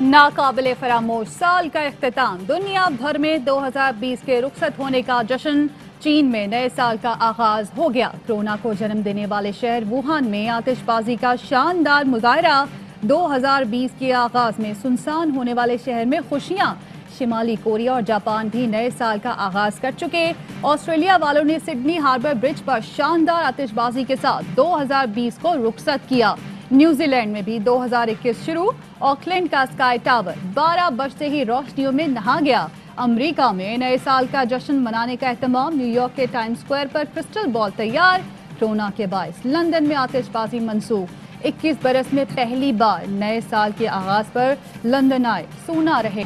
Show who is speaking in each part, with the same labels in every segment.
Speaker 1: नाकाबिले फरामोश साल का इख्तिताम, दुनिया भर में 2020 के रुखसत होने का जश्न। चीन में नए साल का आगाज हो गया। कोरोना को जन्म देने वाले शहर वुहान में आतिशबाजी का शानदार मुजाहरा। 2020 के आगाज में सुनसान होने वाले शहर में खुशियां। शिमाली कोरिया और जापान भी नए साल का आगाज कर चुके। ऑस्ट्रेलिया वालों ने सिडनी हार्बर ब्रिज पर शानदार आतिशबाजी के साथ 2020 को रुखसत किया। न्यूजीलैंड में भी 2021 शुरू। ऑकलैंड का स्काई टावर 12 बजते ही रोशनियों में नहा गया। अमेरिका में नए साल का जश्न मनाने का एहतमाम। न्यूयॉर्क के टाइम्स स्क्वायर पर क्रिस्टल बॉल तैयार। कोरोना के बायस लंदन में आतिशबाजी मंसूख। 21 बरस में पहली बार नए साल के आगाज पर लंदन आए सूना रहे।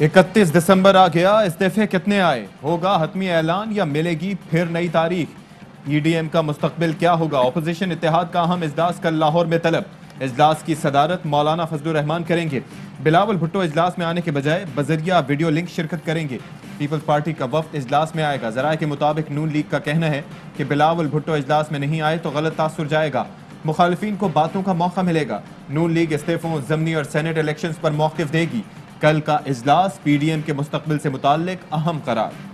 Speaker 2: 31 दिसंबर आ गया, इस्तीफे कितने आए? होगा हतमी ऐलान या मिलेगी फिर नई तारीख? ईडीएम का मुस्तकबिल क्या होगा? ऑपोजिशन इत्तेहाद का अहम इजलास कल लाहौर में तलब। इजलास की सदारत मौलाना फजलुर रहमान करेंगे। बिलावल भुट्टो इजलास में आने के बजाय बजरिया वीडियो लिंक शिरकत करेंगे। पीपल्स पार्टी का वफ्द इजलास में आएगा। जराये के मुताबिक नून लीग का कहना है कि बिलावल भुट्टो इजलास में नहीं आए तो गलत तासुर जाएगा। मुखालिफिन को बातों का मौका मिलेगा। नून लीग इस्तीफों, ज़मनी और सेनेट इलेक्शन पर मौक़िफ़ देगी। कल का इजलास पीडीएम के मुस्तकबिल से मुताल्लिक अहम करार।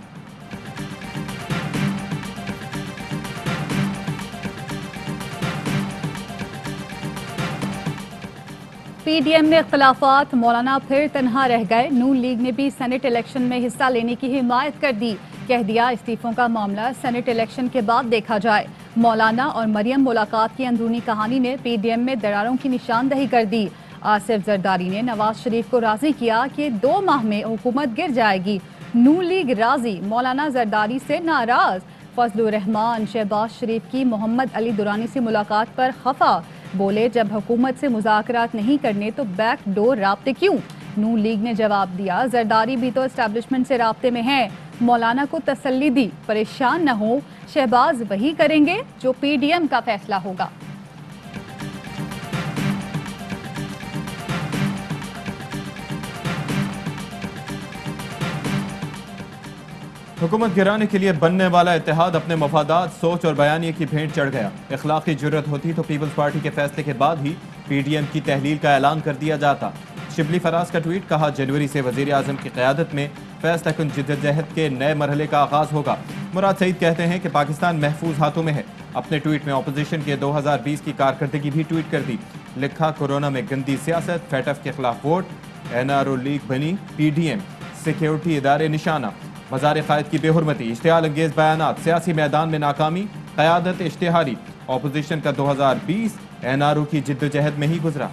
Speaker 1: पीडीएम में इख्तिलाफात, मौलाना फिर तनहा रह गए। नून लीग ने भी सेनेट इलेक्शन में हिस्सा लेने की हिमायत कर दी। कह दिया इस्तीफों का मामला सेनेट इलेक्शन के बाद देखा जाए। मौलाना और मरियम मुलाकात की अंदरूनी कहानी ने पीडीएम में दरारों की निशानदही कर दी। आसिफ जरदारी ने नवाज शरीफ को राजी किया कि 2 माह में हुकूमत गिर जाएगी। नून लीग राजी, मौलाना जरदारी से नाराज। फजलुर रहमान शहबाज शरीफ की मोहम्मद अली दुरानी से मुलाकात पर खफा। बोले जब हुकूमत से मुज़ाकरात नहीं करने तो बैक डोर राब्ते क्यों? नून लीग ने जवाब दिया जरदारी भी तो एस्टैब्लिशमेंट से राब्ते में है। मौलाना को तसल्ली दी, परेशान न हो, शहबाज वही करेंगे जो पीडीएम का फैसला होगा।
Speaker 2: हुकूमत गिराने के लिए बनने वाला इत्तेहाद अपने मफादात, सोच और बयानिए की भेंट चढ़ गया। इखलाकी जुर्रत होती तो पीपल्स पार्टी के फैसले के बाद ही पीडीएम की तहलील का ऐलान कर दिया जाता। शिबली फराज का ट्वीट, कहा जनवरी से वजीर आजम की क़यादत में फैसला कुन जिद्दोजहद के नए मरहले का आगाज होगा। मुराद सईद कहते हैं कि पाकिस्तान महफूज हाथों में है। अपने ट्वीट में अपोजिशन के 2020 की कारकर्दगी भी ट्वीट कर दी। लिखा कोरोना में गंदी सियासत, फैटफ के खिलाफ वोट, एनआरओ लीग बनी पीडीएम, सिक्योरिटी इदारे निशाना, मज़ार क़ायद की बेहुरमती, इश्तियाल अंगेज बयानात, सियासी मैदान में नाकामी, क़यादत इश्तिहारी। ऑपोजिशन का 2020 एनआरओ की जिद्दोजहद में ही गुजरा।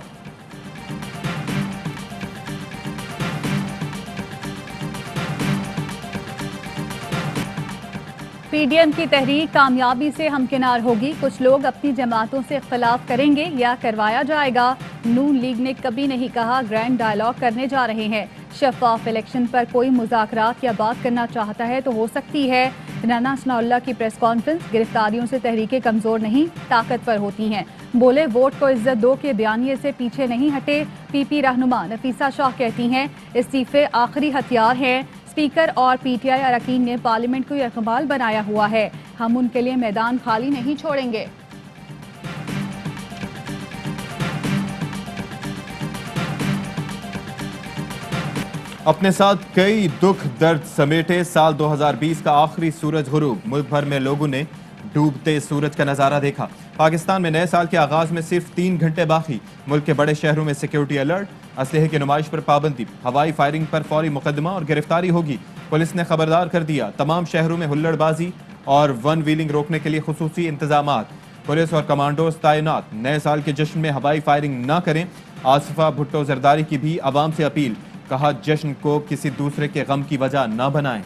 Speaker 1: पीडीएम की तहरीक कामयाबी से हमकिनार होगी। कुछ लोग अपनी जमातों से इख्तिलाफ करेंगे या करवाया जाएगा। नून लीग ने कभी नहीं कहा ग्रैंड डायलॉग करने जा रहे हैं। शफाफ इलेक्शन पर कोई मुज़ाकरात या बात करना चाहता है तो हो सकती है। राना सनाउल्लाह की प्रेस कॉन्फ्रेंस, गिरफ्तारियों से तहरीकें कमज़ोर नहीं ताकतवर होती हैं। बोले वोट को इज्जत दो के बयानिए से पीछे नहीं हटे। पीपी रहनुमा नफीसा शाह कहती हैं इस्तीफे आखिरी हथियार हैं। स्पीकर और पीटीआई अरकान ने पार्लियामेंट को यकबाल बनाया हुआ है। हम उनके लिए मैदान खाली नहीं छोड़ेंगे।
Speaker 2: अपने साथ कई दुख दर्द समेटे साल 2020 का आखिरी सूरज गुरूब। मुल्क भर में लोगों ने डूबते सूरज का नजारा देखा। पाकिस्तान में नए साल के आगाज में सिर्फ 3 घंटे बाकी। मुल्क के बड़े शहरों में सिक्योरिटी अलर्ट, असलहे की नुमाइश पर पाबंदी, हवाई फायरिंग पर फौरी मुकदमा और गिरफ्तारी होगी। पुलिस ने खबरदार कर दिया, तमाम शहरों में हुल्लड़बाजी और वन व्हीलिंग रोकने के लिए खुसूसी इंतजामात। पुलिस और कमांडोज तैनात। नए साल के जश्न में हवाई फायरिंग न करें। आसिफा भुट्टो जरदारी की भी आवाम से अपील, कहा जश्न को किसी दूसरे के गम की वजह न बनाएं।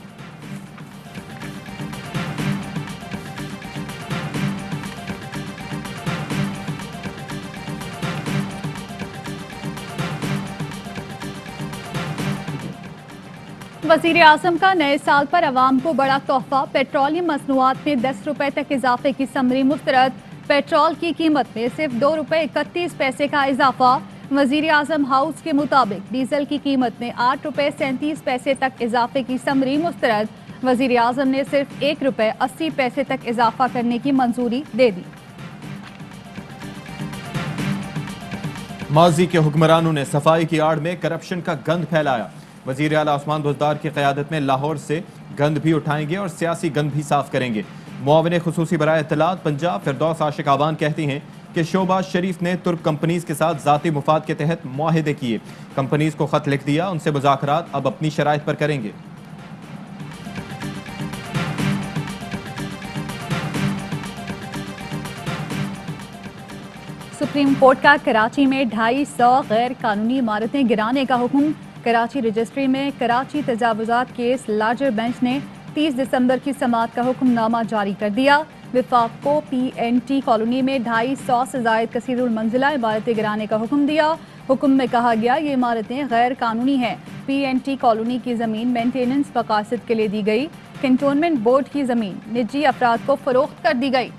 Speaker 1: वज़ीर आज़म का नए साल पर अवाम को बड़ा तोहफा। पेट्रोलियम मसनूआत में 10 रुपए तक इजाफे की समरी मुस्तरद। पेट्रोल की कीमत में सिर्फ 2 रुपए 31 पैसे का इजाफा। वज़ीर आज़म हाउस के मुताबिक डीजल की कीमत में 8 रुपए 37 पैसे तक इजाफे की समरी मुस्तरद। वज़ीर आज़म ने सिर्फ 1 रुपए 80 पैसे तक इजाफा करने की मंजूरी दे दी।
Speaker 2: माजी के हुक्मरानों ने सफाई की आड़ में करप्शन का गंद फैलाया। वजीर आला उस्मान बुज़दार की क़यादत में लाहौर से गंद भी उठाएंगे और सियासी गंद भी साफ करेंगे। मुआविन खुसूसी बराए इत्तलात पंजाब फिरदौस आशिक आवान कहती हैं कि शोबाज शरीफ ने तुर्क कंपनीज के साथ ज़ाती मुफाद के तहत मुआहिदे किए। कंपनीज को खत लिख दिया, उनसे मुज़ाकरात अब अपनी शराइत पर करेंगे।
Speaker 1: सुप्रीम कोर्ट का कराची में 250 गैर कानूनी इमारतें गिराने का हुक्म। कराची रजिस्ट्री में कराची तजावुजात केस लार्जर बेंच ने 30 दिसंबर की समाअत का हुक्मनामा जारी कर दिया। विफाक को PNT कॉलोनी में 250 से जायद कसीरुल मंजिला इमारतें गिराने का हुक्म दिया। हुक्म में कहा गया ये इमारतें गैर कानूनी हैं। PNT कॉलोनी की जमीन मेंटेनेंस मकासद के लिए दी गई। कैंटोनमेंट बोर्ड की जमीन निजी अफराद को फरोख्त कर दी गई।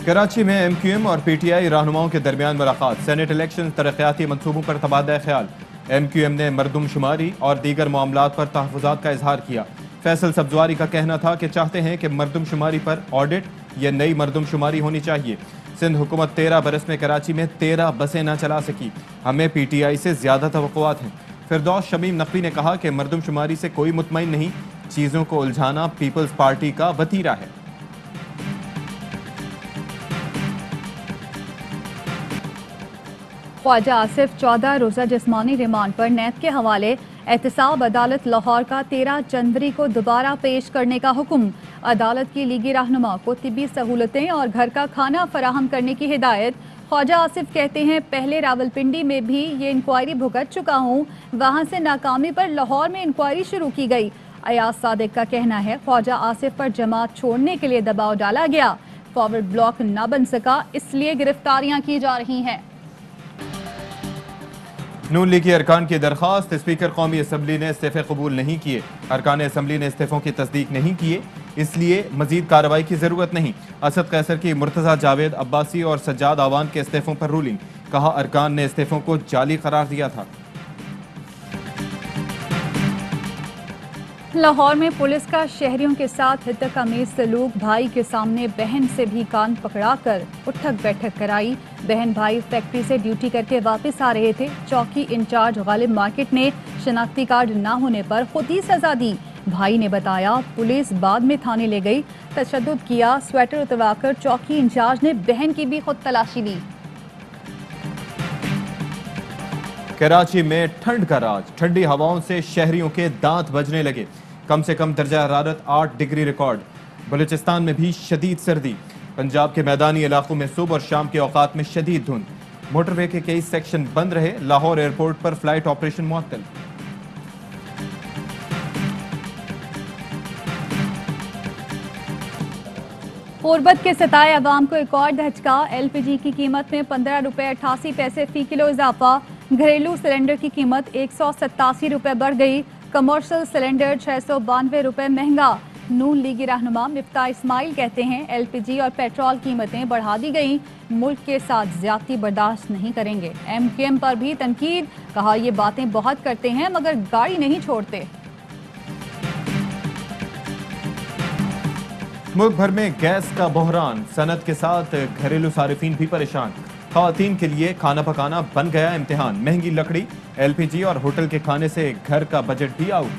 Speaker 2: कराची में MQM और PTI रहनुमाओं के दरमियान मुलाकात। सेनेट इलेक्शन तरक्याती मनसूबों पर तबादला ख्याल। MQM ने मरदमशुमारी और दीगर मामलात पर तहफ़्फ़ुज़ात का इजहार किया। फैसल सब्जवारी का कहना था कि चाहते हैं कि मरदमशुमारी पर ऑडिट या नई मरदमशुमारी होनी चाहिए। सिंध हुकूमत 13 बरस में कराची में 13 बसें न चला सकी। हमें PTI से ज़्यादा तवक्कुआत हैं। फिरदौस शमीम नकवी ने कहा कि मरदमशुमारी से कोई मुतमईन नहीं, चीज़ों को उलझाना पीपल्स पार्टी का वतीरा है।
Speaker 1: ख्वाजा आसिफ 14 रोज़ा जिस्मानी रिमांड पर नैब के हवाले। एहतसाब अदालत लाहौर का 13 जनवरी को दोबारा पेश करने का हुक्म। अदालत की लीगी रहनुमा को तिब्बी सहूलतें और घर का खाना फराहम करने की हिदायत। ख्वाजा आसिफ कहते हैं पहले रावलपिंडी में भी ये इंक्वायरी भुगत चुका हूँ, वहाँ से नाकामी पर लाहौर में इंक्वायरी शुरू की गई। अयाज सादिक का कहना है ख्वाजा आसिफ पर जमात छोड़ने के लिए दबाव डाला गया। फॉरवर्ड ब्लॉक न बन सका, इसलिए गिरफ्तारियां की जा रही हैं।
Speaker 2: नून लीगी अरकान की दरख्वास्त। स्पीकर कौमी असम्बली ने इस्तीफे कबूल नहीं किए। अरकान असम्बली ने इस्तीफों की तस्दीक नहीं किए, इसलिए मजीद कार्रवाई की जरूरत नहीं। असद कैसर की मुर्तज़ा जावेद अब्बासी और सज्जाद आवान के इस्तीफों पर रूलिंग। कहा अरकान ने इस्तीफों को जाली करार दिया था।
Speaker 1: लाहौर में पुलिस का शहरियों के साथ हितक-अमीज़ सलूक। भाई के सामने बहन से भी कान पकड़ाकर उठक बैठक कराई। बहन भाई फैक्ट्री से ड्यूटी करके वापस आ रहे थे। चौकी इंचार्ज गालिब मार्केट ने शनाख्ती कार्ड ना होने पर खुद ही सजा दी। भाई ने बताया पुलिस बाद में थाने ले गई, तशद्दुद किया। स्वेटर उतरवाकर चौकी इंचार्ज ने बहन की भी खुद तलाशी ली।
Speaker 2: कराची में ठंड का राज। ठंडी हवाओं से शहरियों के दांत बजने लगे। कम से कम दर्जा हरारत 8 डिग्री रिकॉर्ड। बलूचिस्तान में भी शदीद सर्दी। पंजाब के मैदानी इलाकों में सुबह और शाम के औकात में शदीद धुंध। मोटरवे के कई सेक्शन बंद रहे। लाहौर एयरपोर्ट पर फ्लाइट ऑपरेशन मुअत्तल।
Speaker 1: गुर्बत के सताए अवाम को एक और धचका। LPG की कीमत में 15 रुपये 88 पैसे फी किलो इजाफा। घरेलू सिलेंडर की कीमत 187 रुपये बढ़ गई। कमर्शियल सिलेंडर 692 रुपये महंगा। नून लीगी रहनुमा मिफ्ता इस्माइल कहते हैं LPG और पेट्रोल कीमतें बढ़ा दी गई। मुल्क के साथ ज्यादती बर्दाश्त नहीं करेंगे। MQM पर भी तनकीद। कहा ये बातें बहुत करते हैं मगर गाड़ी नहीं छोड़ते।
Speaker 2: मुल्क भर में गैस का बहरान। सनत के साथ घरेलू सारिफीन भी परेशान। खवातीन के लिए खाना पकाना बन गया इम्तिहान। महंगी लकड़ी, LPG और होटल के खाने से घर का बजट भी आउट।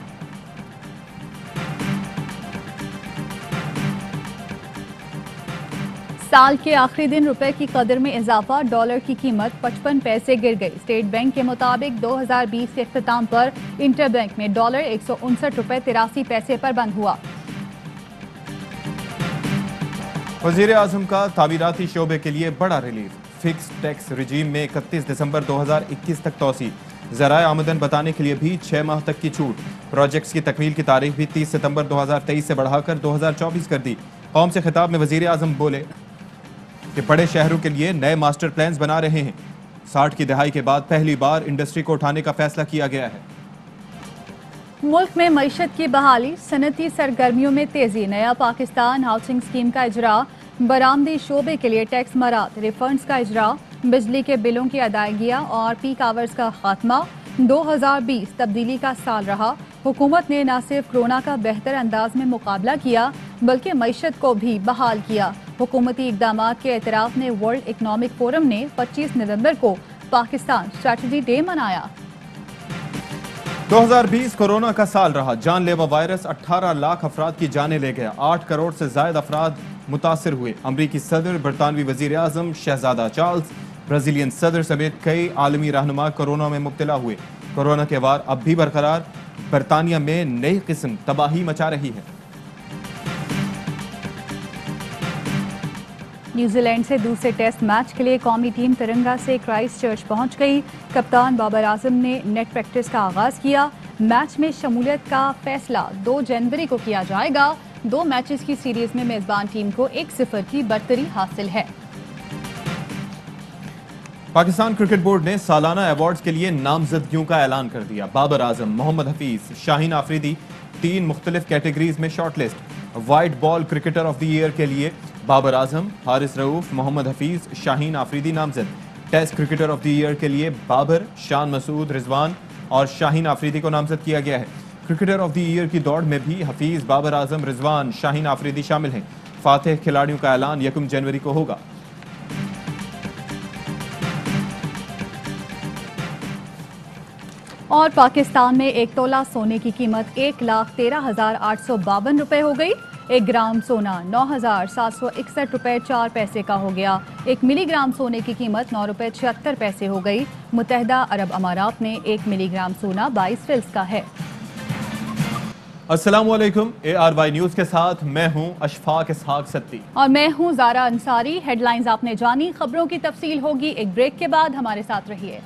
Speaker 1: साल के आखिरी दिन रुपए की कदर में इजाफा। डॉलर की कीमत 55 पैसे गिर गई। स्टेट बैंक के मुताबिक 2020 के इख्तिताम पर इंटर बैंक में डॉलर 159 रुपए 83 पैसे पर बंद हुआ।
Speaker 2: वज़ीर आज़म का तामीराती शोबे के लिए बड़ा रिलीफ। फिक्स टैक्स रिजीम में 31 दिसंबर 2021 तक तोसी। ज़राए आमदन बताने के लिए भी 6 माह तक की छूट। प्रोजेक्ट्स की तकमील की तारीख भी 30 सितंबर 2023 से बढ़ाकर 2024 कर दी। कौम से खिताब में वज़ीर आज़म बोले कि बड़े शहरों के लिए नए मास्टर प्लान्स बना रहे हैं। 60 की दहाई के बाद पहली बार इंडस्ट्री को उठाने का फैसला किया गया है।
Speaker 1: मुल्क में मईशत की बहाली। सनती सरगर्मियों में तेजी। नया पाकिस्तान हाउसिंग स्कीम का इजरा। बरामदी शोबे के लिए टैक्स मरात। रिफंड्स का इजरा। बिजली के बिलों की अदायगियाँ और पीक आवर्स का खात्मा। 2020 तब्दीली का साल रहा। हुकूमत ने न सिर्फ कोरोना का बेहतर अंदाज में मुकाबला किया बल्कि मईशत को भी बहाल किया। हुकूमती इकदाम के एतराफ़ में वर्ल्ड इकनॉमिक फोरम ने 25 नवंबर को पाकिस्तान स्ट्रेटजी डे मनाया।
Speaker 2: 2020 कोरोना का साल रहा। जानलेवा वायरस 18 लाख अफराद की जानें ले गया। 8 करोड़ से ज्यादा अफराद मुतासिर हुए। अमरीकी सदर, बरतानवी वजीर आजम शहजादा चार्ल्स, ब्राजीलियन सदर समेत कई आलमी रहनुमा कोरोना में मुब्तला हुए। कोरोना के वार अब भी बरकरार। बरतानिया में नई किस्म तबाही मचा रही है।
Speaker 1: न्यूजीलैंड से दूसरे टेस्ट मैच के लिए कौमी टीम तिरंगा से क्राइस्ट चर्च पहुंच गई। कप्तान बाबर आजम ने नेट प्रैक्टिस का आगाज किया। मैच में शमूलियत का फैसला 2 जनवरी को किया जाएगा। 2 मैचेस की सीरीज में मेजबान टीम को 1-0 की बरतरी हासिल है।
Speaker 2: पाकिस्तान क्रिकेट बोर्ड ने सालाना अवार्ड्स के लिए नामजदगियों का ऐलान कर दिया। बाबर आजम, मोहम्मद हफीज, शाहीन आफरीदी 3 मुख्तलिफ कैटेगरीज में shortlist. White ball cricketer of the year के लिए बाबर आजम, हारिस रऊफ, मोहम्मद हफीज, शाहीन आफरीदी नामजद। Test cricketer of the year के लिए बाबर, शान मसूद, रिजवान और शाहीन आफरीदी को नामजद किया गया है। क्रिकेटर ऑफ द ईयर की दौड़ में भी हफीज, बाबर आजम, रिजवान, शाहीन आफरीदी शामिल हैं। फातेह खिलाड़ियों का ऐलान 1 जनवरी को होगा।
Speaker 1: और पाकिस्तान में 1 तोला सोने की कीमत 1,13,852 रुपए हो गई। 1 ग्राम सोना 9,761 रुपए 4 पैसे का हो गया। 1 मिलीग्राम सोने की कीमत 9 रुपए 76 पैसे हो गई। मुत्तहदा अरब अमारात में 1 मिलीग्राम सोना 22 फिल्स का है।
Speaker 2: अस्सलामुअलैकुम। ARY न्यूज के साथ मैं हूं अशफाक इसहाक सत्ती
Speaker 1: और मैं हूं ज़ारा अंसारी। हेडलाइंस आपने जानी, खबरों की तफसील होगी एक ब्रेक के बाद। हमारे साथ रहिए।